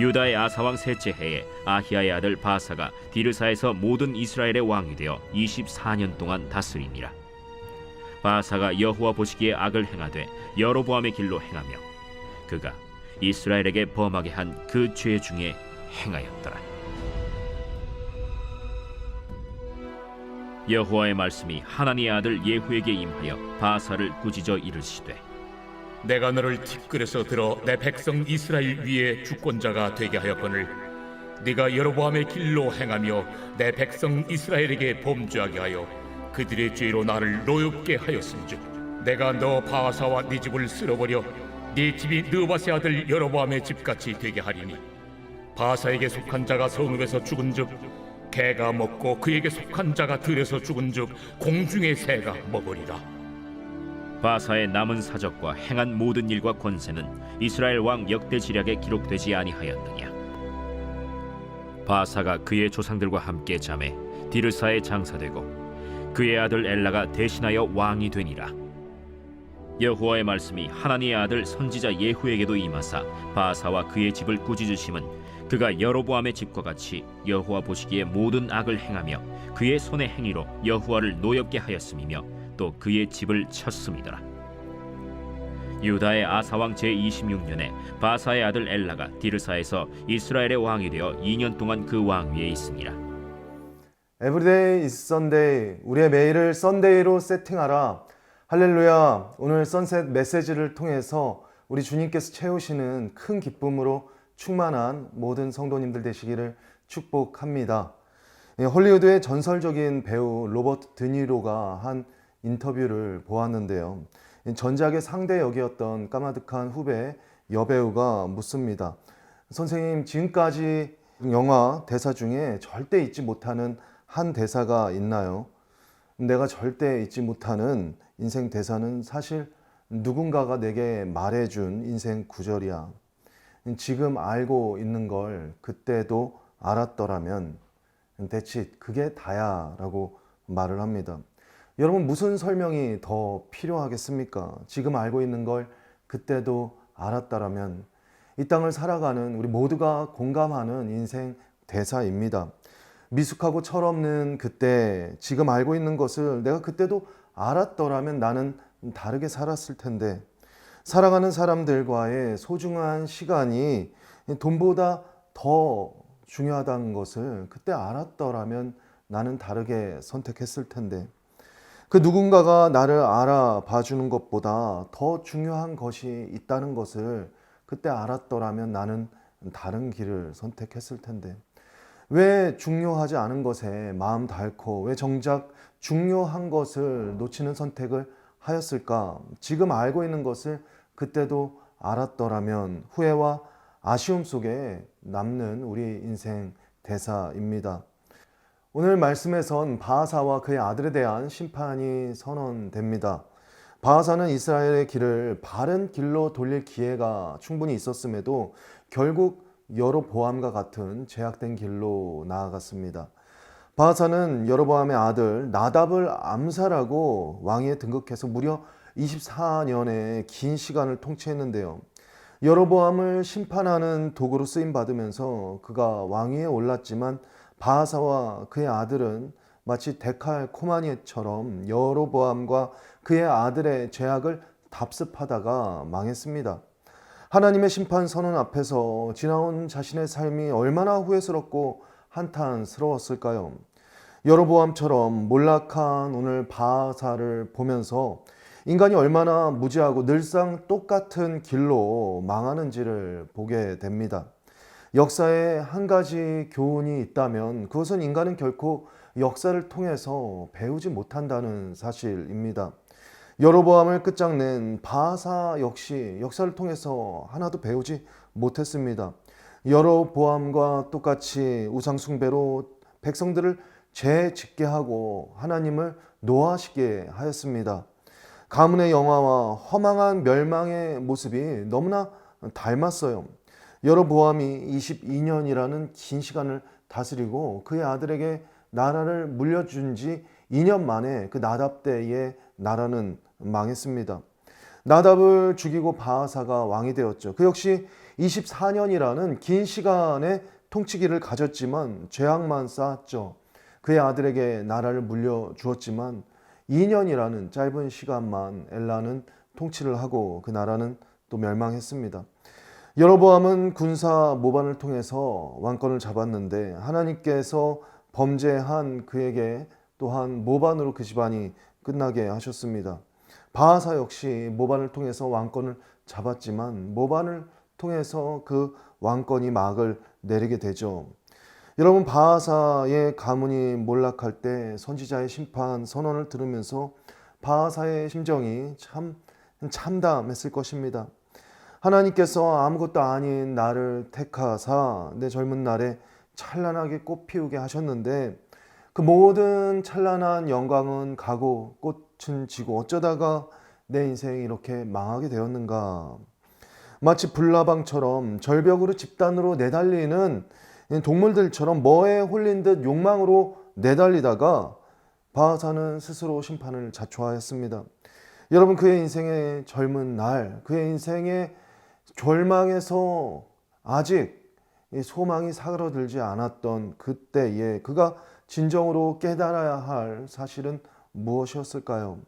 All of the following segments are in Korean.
유다의 아사왕 셋째 해에 아히야의 아들 바사가 디르사에서 모든 이스라엘의 왕이 되어 24년 동안 다스리니라. 바사가 여호와 보시기에 악을 행하되 여로보암의 길로 행하며 그가 이스라엘에게 범하게 한 그 죄 중에 행하였더라. 여호와의 말씀이 하나니의 아들 예후에게 임하여 바사를 꾸짖어 이르시되 내가 너를 티끌에서 들어 내 백성 이스라엘 위에 주권자가 되게 하였거늘 네가 여로보암의 길로 행하며 내 백성 이스라엘에게 범죄하게 하여 그들의 죄로 나를 노엽게 하였은즉 내가 너 바사와 네 집을 쓸어버려 네 집이 느바세 아들 여로보암의 집같이 되게 하리니 바사에게 속한 자가 성읍에서 죽은즉 개가 먹고 그에게 속한 자가 들에서 죽은즉 공중의 새가 먹으리라. 바사의 남은 사적과 행한 모든 일과 권세는 이스라엘 왕 역대지략에 기록되지 아니하였느냐. 바사가 그의 조상들과 함께 잠에 디르사에 장사되고 그의 아들 엘라가 대신하여 왕이 되니라. 여호와의 말씀이 하나니의 아들 선지자 예후에게도 임하사 바사와 그의 집을 꾸짖으심은 그가 여로보암의 집과 같이 여호와 보시기에 모든 악을 행하며 그의 손의 행위로 여호와를 노엽게 하였음이며 또 그의 집을 쳤음이더라. 유다의 아사왕 제26년에 바사의 아들 엘라가 디르사에서 이스라엘의 왕이 되어 2년 동안 그 왕위에 있으니라. Everyday is Sunday. 우리의 매일을 썬데이로 세팅하라. 할렐루야. 오늘 선셋 메시지를 통해서 우리 주님께서 채우시는 큰 기쁨으로 충만한 모든 성도님들 되시기를 축복합니다. 헐리우드의 전설적인 배우 로버트 드니로가 한 인터뷰를 보았는데요. 전작의 상대 역이었던 까마득한 후배 여배우가 묻습니다. 선생님, 지금까지 영화 대사 중에 절대 잊지 못하는 한 대사가 있나요? 내가 절대 잊지 못하는 인생 대사는 사실 누군가가 내게 말해준 인생 구절이야. 지금 알고 있는 걸 그때도 알았더라면 대체 그게 다야 라고 말을 합니다. 여러분, 무슨 설명이 더 필요하겠습니까? 지금 알고 있는 걸 그때도 알았다라면 이 땅을 살아가는 우리 모두가 공감하는 인생 대사입니다. 미숙하고 철없는 그때, 지금 알고 있는 것을 내가 그때도 알았더라면 나는 다르게 살았을 텐데, 살아가는 사람들과의 소중한 시간이 돈보다 더 중요하다는 것을 그때 알았더라면 나는 다르게 선택했을 텐데, 그 누군가가 나를 알아봐 주는 것보다 더 중요한 것이 있다는 것을 그때 알았더라면 나는 다른 길을 선택했을 텐데, 왜 중요하지 않은 것에 마음 닳고 왜 정작 중요한 것을 놓치는 선택을 하였을까? 지금 알고 있는 것을 그때도 알았더라면 후회와 아쉬움 속에 남는 우리 인생 대사입니다. 오늘 말씀에선 바하사와 그의 아들에 대한 심판이 선언됩니다. 바하사는 이스라엘의 길을 바른 길로 돌릴 기회가 충분히 있었음에도 결국 여로보암과 같은 죄악된 길로 나아갔습니다. 바하사는 여로보암의 아들 나답을 암살하고 왕위에 등극해서 무려 24년의 긴 시간을 통치했는데요. 여로보암을 심판하는 도구로 쓰임받으면서 그가 왕위에 올랐지만 바하사와 그의 아들은 마치 데칼코마니처럼 여로보암과 그의 아들의 죄악을 답습하다가 망했습니다. 하나님의 심판 선언 앞에서 지나온 자신의 삶이 얼마나 후회스럽고 한탄스러웠을까요? 여로보암처럼 몰락한 오늘 바하사를 보면서 인간이 얼마나 무지하고 늘상 똑같은 길로 망하는지를 보게 됩니다. 역사에 한 가지 교훈이 있다면 그것은 인간은 결코 역사를 통해서 배우지 못한다는 사실입니다. 여로보암을 끝장낸 바하사 역시 역사를 통해서 하나도 배우지 못했습니다. 여로보암과 똑같이 우상 숭배로 백성들을 죄 짓게 하고 하나님을 노하시게 하였습니다. 가문의 영화와 허망한 멸망의 모습이 너무나 닮았어요. 여로보암이 22년이라는 긴 시간을 다스리고 그의 아들에게 나라를 물려준 지 2년 만에 그 나답 때의 나라는 망했습니다. 나답을 죽이고 바하사가 왕이 되었죠. 그 역시 24년이라는 긴 시간의 통치기를 가졌지만 죄악만 쌓았죠. 그의 아들에게 나라를 물려주었지만 2년이라는 짧은 시간만 엘라는 통치를 하고 그 나라는 또 멸망했습니다. 여로보암은 군사 모반을 통해서 왕권을 잡았는데 하나님께서 범죄한 그에게 또한 모반으로 그 집안이 끝나게 하셨습니다. 바하사 역시 모반을 통해서 왕권을 잡았지만 모반을 통해서 그 왕권이 막을 내리게 되죠. 여러분, 바하사의 가문이 몰락할 때 선지자의 심판 선언을 들으면서 바하사의 심정이 참 참담했을 것입니다. 하나님께서 아무것도 아닌 나를 택하사 내 젊은 날에 찬란하게 꽃 피우게 하셨는데 그 모든 찬란한 영광은 가고 꽃은 지고 어쩌다가 내 인생이 이렇게 망하게 되었는가. 마치 불나방처럼 절벽으로 집단으로 내달리는 동물들처럼 뭐에 홀린 듯 욕망으로 내달리다가 바하사는 스스로 심판을 자초하였습니다. 여러분, 그의 인생의 젊은 날, 그의 인생의 절망에서 아직 소망이 사그러들지 않았던 그때에 그가 진정으로 깨달아야 할 사실은 무엇이었을까요?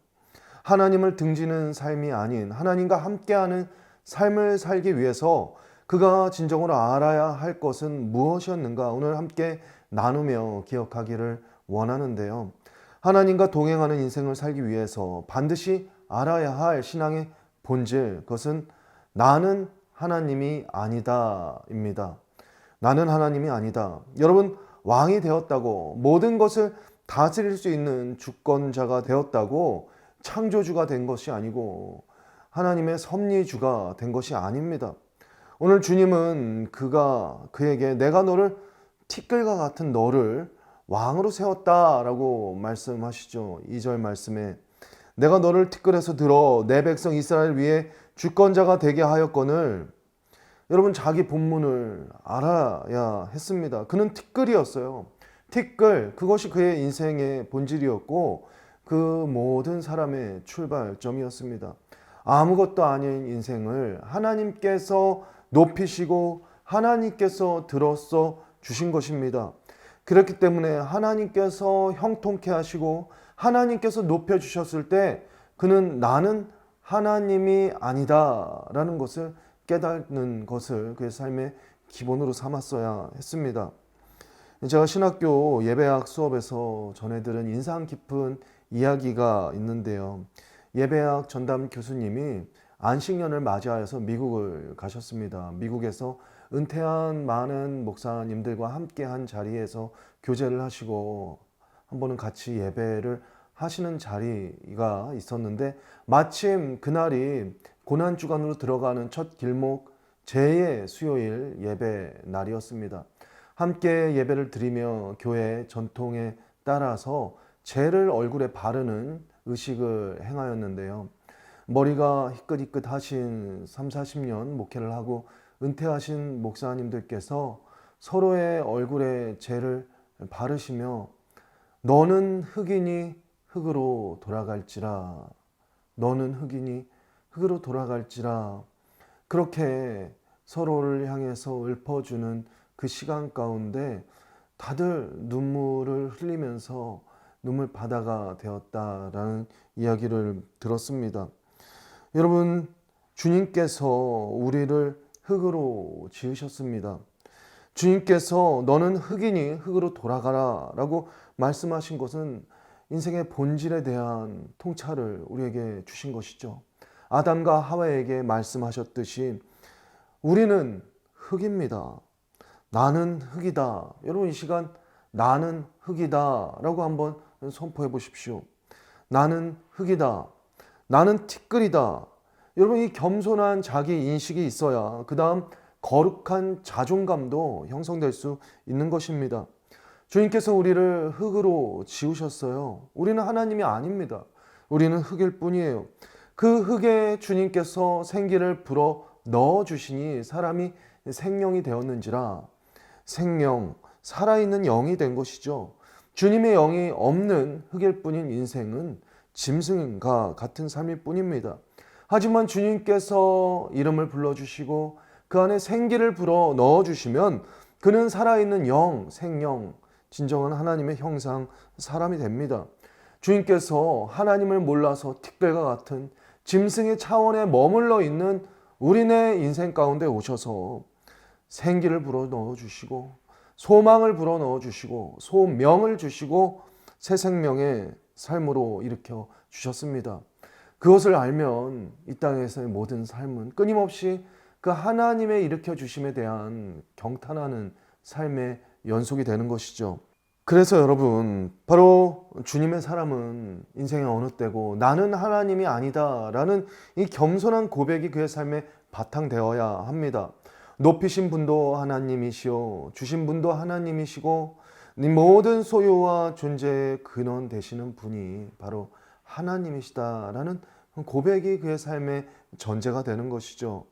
하나님을 등지는 삶이 아닌 하나님과 함께하는 삶을 살기 위해서 그가 진정으로 알아야 할 것은 무엇이었는가 오늘 함께 나누며 기억하기를 원하는데요. 하나님과 동행하는 인생을 살기 위해서 반드시 알아야 할 신앙의 본질, 그것은 나는 하나님이 아니다입니다. 나는 하나님이 아니다. 여러분, 왕이 되었다고 모든 것을 다스릴 수 있는 주권자가 되었다고 창조주가 된 것이 아니고 하나님의 섭리주가 된 것이 아닙니다. 오늘 주님은 그에게 내가 너를 티끌과 같은 너를 왕으로 세웠다라고 말씀하시죠. 2절 말씀에 내가 너를 티끌에서 들어 내 백성 이스라엘 위에 주권자가 되게 하였거늘. 여러분, 자기 본문을 알아야 했습니다. 그는 티끌이었어요. 티끌, 그것이 그의 인생의 본질이었고 그 모든 사람의 출발점이었습니다. 아무것도 아닌 인생을 하나님께서 높이시고 하나님께서 들어서 주신 것입니다. 그렇기 때문에 하나님께서 형통케 하시고 하나님께서 높여주셨을 때 그는 나는 하나님이 아니다 라는 것을 깨닫는 것을 그의 삶의 기본으로 삼았어야 했습니다. 제가 신학교 예배학 수업에서 전해들은 인상 깊은 이야기가 있는데요. 예배학 전담 교수님이 안식년을 맞이하여서 미국을 가셨습니다. 미국에서 은퇴한 많은 목사님들과 함께 한 자리에서 교제를 하시고 한 번은 같이 예배를 하시는 자리가 있었는데 마침 그날이 고난주간으로 들어가는 첫 길목 제2의 수요일 예배 날이었습니다. 함께 예배를 드리며 교회 전통에 따라서 재를 얼굴에 바르는 의식을 행하였는데요. 머리가 희끗희끗하신 30-40년 목회를 하고 은퇴하신 목사님들께서 서로의 얼굴에 재를 바르시며 너는 흙이니 흙으로 돌아갈지라, 너는 흙이니 흙으로 돌아갈지라, 그렇게 서로를 향해서 읊어주는 그 시간 가운데 다들 눈물을 흘리면서 눈물바다가 되었다라는 이야기를 들었습니다. 여러분, 주님께서 우리를 흙으로 지으셨습니다. 주님께서 너는 흙이니 흙으로 돌아가라 라고 말씀하신 것은 인생의 본질에 대한 통찰을 우리에게 주신 것이죠. 아담과 하와에게 말씀하셨듯이 우리는 흙입니다. 나는 흙이다. 여러분, 이 시간 나는 흙이다 라고 한번 선포해 보십시오. 나는 흙이다. 나는 티끌이다. 여러분, 이 겸손한 자기 인식이 있어야 그 다음 거룩한 자존감도 형성될 수 있는 것입니다. 주님께서 우리를 흙으로 지으셨어요. 우리는 하나님이 아닙니다. 우리는 흙일 뿐이에요. 그 흙에 주님께서 생기를 불어 넣어주시니 사람이 생명이 되었는지라. 생명, 살아있는 영이 된 것이죠. 주님의 영이 없는 흙일 뿐인 인생은 짐승과 같은 삶일 뿐입니다. 하지만 주님께서 이름을 불러주시고 그 안에 생기를 불어 넣어주시면 그는 살아있는 영, 생명, 진정한 하나님의 형상, 사람이 됩니다. 주님께서 하나님을 몰라서 틱들과 같은 짐승의 차원에 머물러 있는 우리네 인생 가운데 오셔서 생기를 불어 넣어주시고 소망을 불어 넣어주시고 소명을 주시고 새 생명의 삶으로 일으켜 주셨습니다. 그것을 알면 이 땅에서의 모든 삶은 끊임없이 그 하나님의 일으켜 주심에 대한 경탄하는 삶의 연속이 되는 것이죠. 그래서 여러분, 바로 주님의 사람은 인생의 어느 때고 나는 하나님이 아니다 라는 이 겸손한 고백이 그의 삶에 바탕되어야 합니다. 높이신 분도 하나님이시오, 주신 분도 하나님이시고 네 모든 소유와 존재의 근원 되시는 분이 바로 하나님이시다라는 고백이 그의 삶의 전제가 되는 것이죠.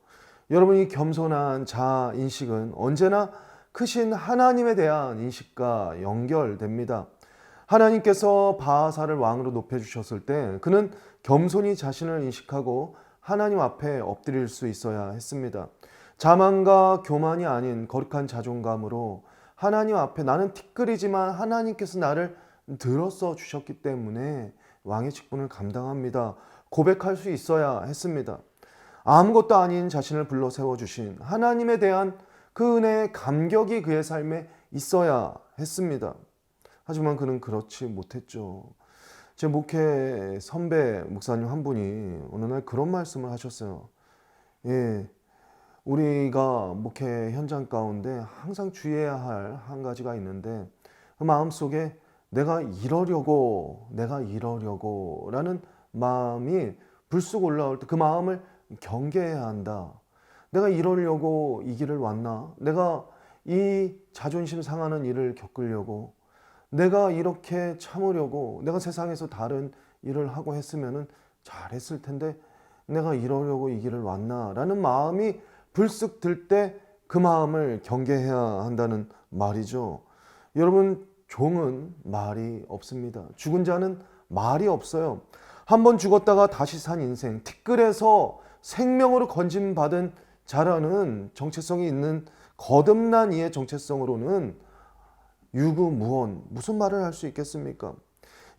여러분, 이 겸손한 자아 인식은 언제나 크신 하나님에 대한 인식과 연결됩니다. 하나님께서 바하사를 왕으로 높여주셨을 때 그는 겸손히 자신을 인식하고 하나님 앞에 엎드릴 수 있어야 했습니다. 자만과 교만이 아닌 거룩한 자존감으로 하나님 앞에 나는 티끌이지만 하나님께서 나를 들어서 주셨기 때문에 왕의 직분을 감당합니다. 고백할 수 있어야 했습니다. 아무것도 아닌 자신을 불러 세워주신 하나님에 대한 그 은혜의 감격이 그의 삶에 있어야 했습니다. 하지만 그는 그렇지 못했죠. 제 목회 선배 목사님 한 분이 어느 날 그런 말씀을 하셨어요. 우리가 목회 현장 가운데 항상 주의해야 할 한 가지가 있는데 그 마음속에 내가 이러려고 라는 마음이 불쑥 올라올 때 그 마음을 경계해야 한다. 내가 이러려고 이 길을 왔나? 내가 이 자존심 상하는 일을 겪으려고, 내가 이렇게 참으려고, 내가 세상에서 다른 일을 하고 했으면 잘했을 텐데 내가 이러려고 이 길을 왔나? 라는 마음이 불쑥 들 때 그 마음을 경계해야 한다는 말이죠. 여러분, 종은 말이 없습니다. 죽은 자는 말이 없어요. 한번 죽었다가 다시 산 인생, 티끌에서 생명으로 건짐받은 자라는 정체성이 있는 거듭난 이의 정체성으로는 유구무원, 무슨 말을 할 수 있겠습니까?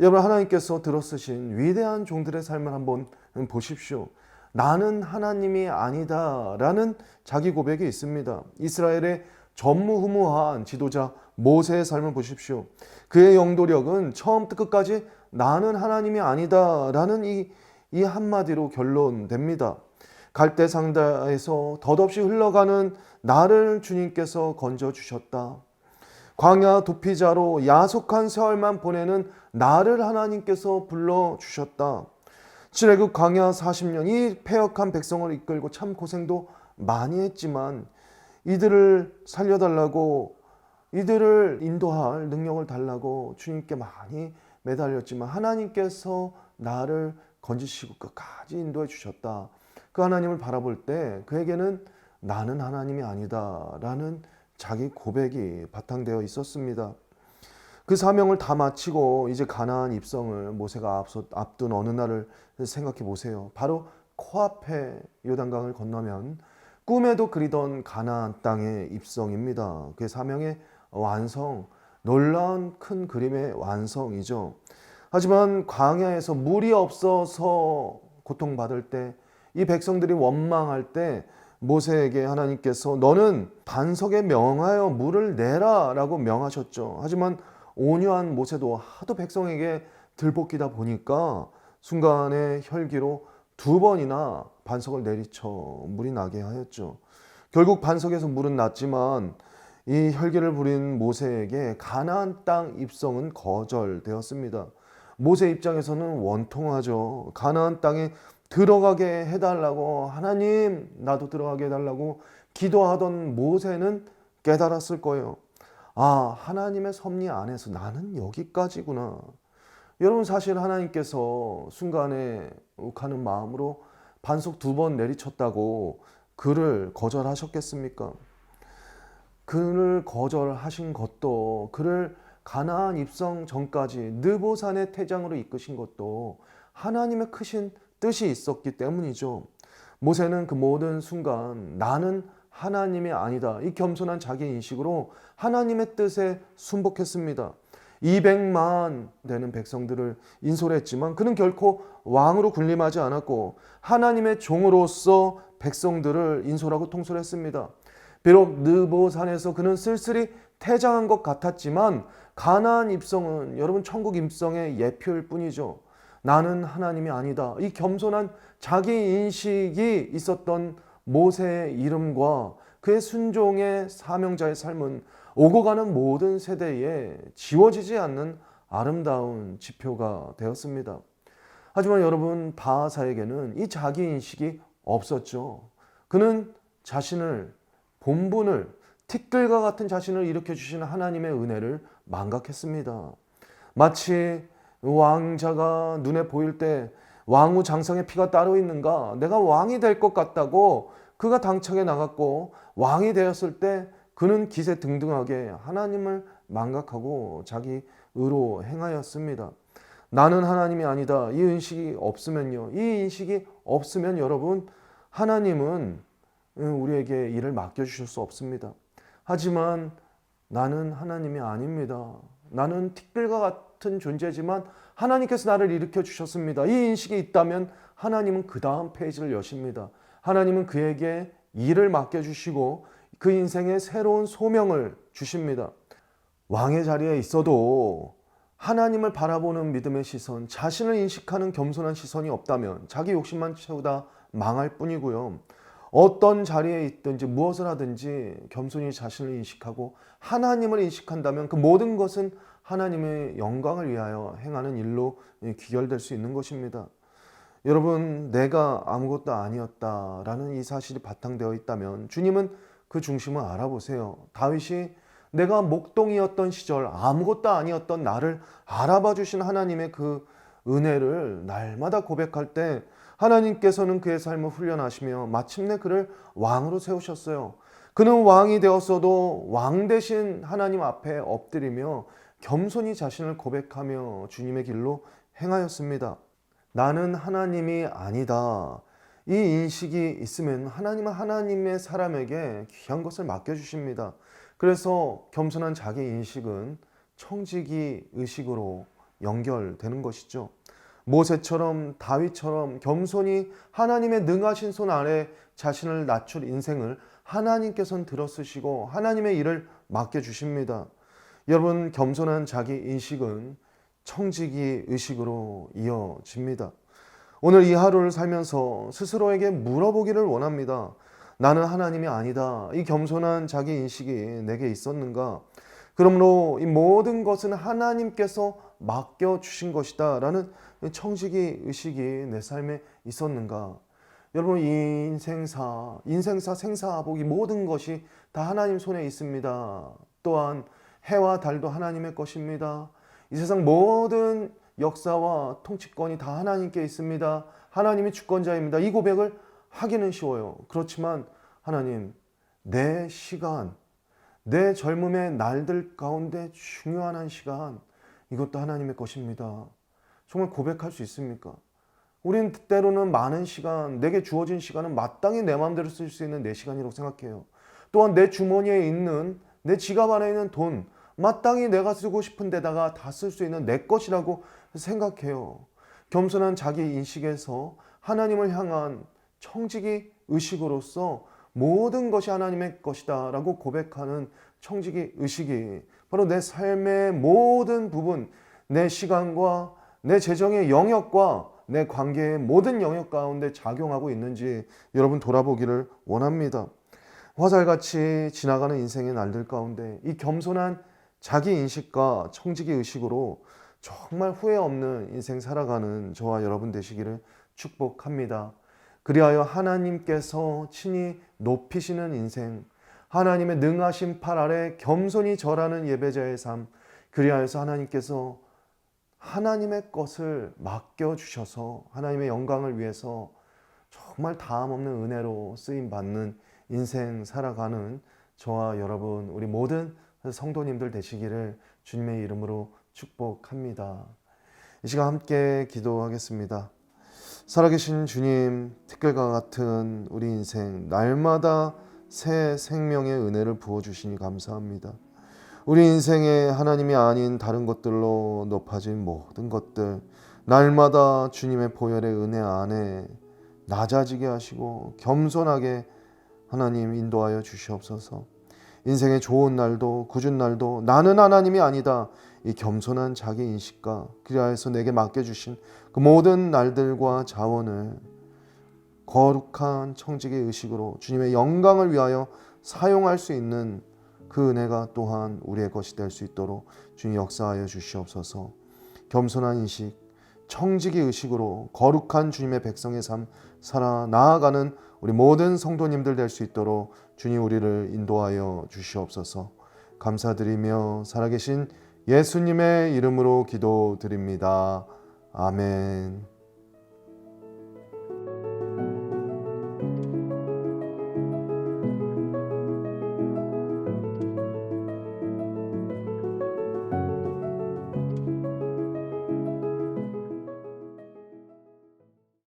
여러분, 하나님께서 들어쓰신 위대한 종들의 삶을 한번 보십시오. 나는 하나님이 아니다 라는 자기 고백이 있습니다. 이스라엘의 전무후무한 지도자 모세의 삶을 보십시오. 그의 영도력은 처음부터 끝까지 나는 하나님이 아니다 라는 이 한마디로 결론됩니다. 갈대상다에서 덧없이 흘러가는 나를 주님께서 건져주셨다. 광야 도피자로 야속한 세월만 보내는 나를 하나님께서 불러주셨다. 출애굽 광야 40년 이 패역한 백성을 이끌고 참 고생도 많이 했지만 이들을 살려달라고, 이들을 인도할 능력을 달라고 주님께 많이 매달렸지만 하나님께서 나를 건지시고 끝까지 인도해 주셨다. 그 하나님을 바라볼 때 그에게는 나는 하나님이 아니다 라는 자기 고백이 바탕되어 있었습니다. 그 사명을 다 마치고 이제 가나안 입성을 모세가 앞둔 어느 날을 생각해 보세요. 바로 코앞에 요단강을 건너면 꿈에도 그리던 가나안 땅의 입성입니다. 그 사명의 완성, 놀라운 큰 그림의 완성이죠. 하지만 광야에서 물이 없어서 고통받을 때, 이 백성들이 원망할 때 모세에게 하나님께서 너는 반석에 명하여 물을 내라 라고 명하셨죠. 하지만 온유한 모세도 하도 백성에게 들볶이다 보니까 순간의 혈기로 2번이나 반석을 내리쳐 물이 나게 하였죠. 결국 반석에서 물은 났지만 이 혈기를 부린 모세에게 가나안 땅 입성은 거절되었습니다. 모세 입장에서는 원통하죠. 가나안 땅에 들어가게 해달라고, 하나님 나도 들어가게 해달라고 기도하던 모세는 깨달았을 거예요. 아, 하나님의 섭리 안에서 나는 여기까지구나. 여러분, 사실 하나님께서 순간에 욱하는 마음으로 반석 2번 내리쳤다고 그를 거절하셨겠습니까? 그를 거절하신 것도, 그를 가나안 입성 전까지 느보산의 태장으로 이끄신 것도 하나님의 크신 뜻이 있었기 때문이죠. 모세는 그 모든 순간 나는 하나님이 아니다. 이 겸손한 자기 인식으로 하나님의 뜻에 순복했습니다. 200만 되는 백성들을 인솔했지만 그는 결코 왕으로 군림하지 않았고 하나님의 종으로서 백성들을 인솔하고 통솔했습니다. 비록 느보산에서 그는 쓸쓸히 퇴장한 것 같았지만 가나안 입성은 여러분 천국 입성의 예표일 뿐이죠. 나는 하나님이 아니다. 이 겸손한 자기 인식이 있었던 모세의 이름과 그의 순종의 사명자의 삶은 오고 가는 모든 세대에 지워지지 않는 아름다운 지표가 되었습니다. 하지만 여러분 바하사에게는 이 자기 인식이 없었죠. 그는 자신을 본분을 티끌과 같은 자신을 일으켜주시는 하나님의 은혜를 망각했습니다. 마치 왕자가 눈에 보일 때 왕후 장성의 피가 따로 있는가? 내가 왕이 될 것 같다고 그가 당청에 나갔고 왕이 되었을 때 그는 기세등등하게 하나님을 망각하고 자기 의로 행하였습니다. 나는 하나님이 아니다. 이 인식이 없으면요. 이 인식이 없으면 여러분 하나님은 우리에게 일을 맡겨주실 수 없습니다. 하지만 나는 하나님이 아닙니다. 나는 티끌과 같은 존재지만 하나님께서 나를 일으켜 주셨습니다. 이 인식이 있다면 하나님은 그 다음 페이지를 여십니다. 하나님은 그에게 일을 맡겨주시고 그 인생에 새로운 소명을 주십니다. 왕의 자리에 있어도 하나님을 바라보는 믿음의 시선, 자신을 인식하는 겸손한 시선이 없다면 자기 욕심만 채우다 망할 뿐이고요. 어떤 자리에 있든지 무엇을 하든지 겸손히 자신을 인식하고 하나님을 인식한다면 그 모든 것은 하나님의 영광을 위하여 행하는 일로 귀결될 수 있는 것입니다. 여러분, 내가 아무것도 아니었다라는 이 사실이 바탕되어 있다면 주님은 그 중심을 알아보세요. 다윗이 내가 목동이었던 시절 아무것도 아니었던 나를 알아봐 주신 하나님의 그 은혜를 날마다 고백할 때 하나님께서는 그의 삶을 훈련하시며 마침내 그를 왕으로 세우셨어요. 그는 왕이 되었어도 왕 대신 하나님 앞에 엎드리며 겸손히 자신을 고백하며 주님의 길로 행하였습니다. 나는 하나님이 아니다. 이 인식이 있으면 하나님은 하나님의 사람에게 귀한 것을 맡겨주십니다. 그래서 겸손한 자기 인식은 청지기 의식으로 연결되는 것이죠. 모세처럼 다윗처럼 겸손히 하나님의 능하신 손 아래 자신을 낮출 인생을 하나님께서는 들어쓰시고 하나님의 일을 맡겨주십니다. 여러분, 겸손한 자기 인식은 청지기 의식으로 이어집니다. 오늘 이 하루를 살면서 스스로에게 물어보기를 원합니다. 나는 하나님이 아니다. 이 겸손한 자기 인식이 내게 있었는가? 그러므로 이 모든 것은 하나님께서 맡겨주신 것이다 라는 청지기 의식이 내 삶에 있었는가? 여러분, 이 인생사, 생사복 이 모든 것이 다 하나님 손에 있습니다. 또한 해와 달도 하나님의 것입니다. 이 세상 모든 역사와 통치권이 다 하나님께 있습니다. 하나님이 주권자입니다. 이 고백을 하기는 쉬워요. 그렇지만 하나님, 내 시간, 내 젊음의 날들 가운데 중요한 한 시간, 이것도 하나님의 것입니다. 정말 고백할 수 있습니까? 우리는 때로는 많은 시간, 내게 주어진 시간은 마땅히 내 마음대로 쓸 수 있는 내 시간이라고 생각해요. 또한 내 주머니에 있는, 내 지갑 안에 있는 돈, 마땅히 내가 쓰고 싶은 데다가 다 쓸 수 있는 내 것이라고 생각해요. 겸손한 자기 인식에서 하나님을 향한 청지기 의식으로서 모든 것이 하나님의 것이다 라고 고백하는 청지기 의식이 바로 내 삶의 모든 부분, 내 시간과 내 재정의 영역과 내 관계의 모든 영역 가운데 작용하고 있는지 여러분 돌아보기를 원합니다. 화살같이 지나가는 인생의 날들 가운데 이 겸손한 자기 인식과 청지기 의식으로 정말 후회 없는 인생 살아가는 저와 여러분 되시기를 축복합니다. 그리하여 하나님께서 친히 높이시는 인생, 하나님의 능하신 팔 아래 겸손히 절하는 예배자의 삶, 그리하여서 하나님께서 하나님의 것을 맡겨주셔서 하나님의 영광을 위해서 정말 다함없는 은혜로 쓰임받는 인생 살아가는 저와 여러분, 우리 모든 성도님들 되시기를 주님의 이름으로 축복합니다. 이 시간 함께 기도하겠습니다. 살아계신 주님, 티끌과 같은 우리 인생 날마다 새 생명의 은혜를 부어주시니 감사합니다. 우리 인생에 하나님이 아닌 다른 것들로 높아진 모든 것들 날마다 주님의 보혈의 은혜 안에 낮아지게 하시고 겸손하게 하나님 인도하여 주시옵소서. 인생의 좋은 날도 굳은 날도 나는 하나님이 아니다, 이 겸손한 자기 인식과 그리하여서 내게 맡겨주신 그 모든 날들과 자원을 거룩한 청지기의 의식으로 주님의 영광을 위하여 사용할 수 있는 그 은혜가 또한 우리의 것이 될 수 있도록 주님 역사하여 주시옵소서. 겸손한 인식, 청지기 의식으로 거룩한 주님의 백성의 삶 살아 나아가는 우리 모든 성도님들 될 수 있도록 주님 우리를 인도하여 주시옵소서. 감사드리며 살아계신 예수님의 이름으로 기도드립니다. 아멘.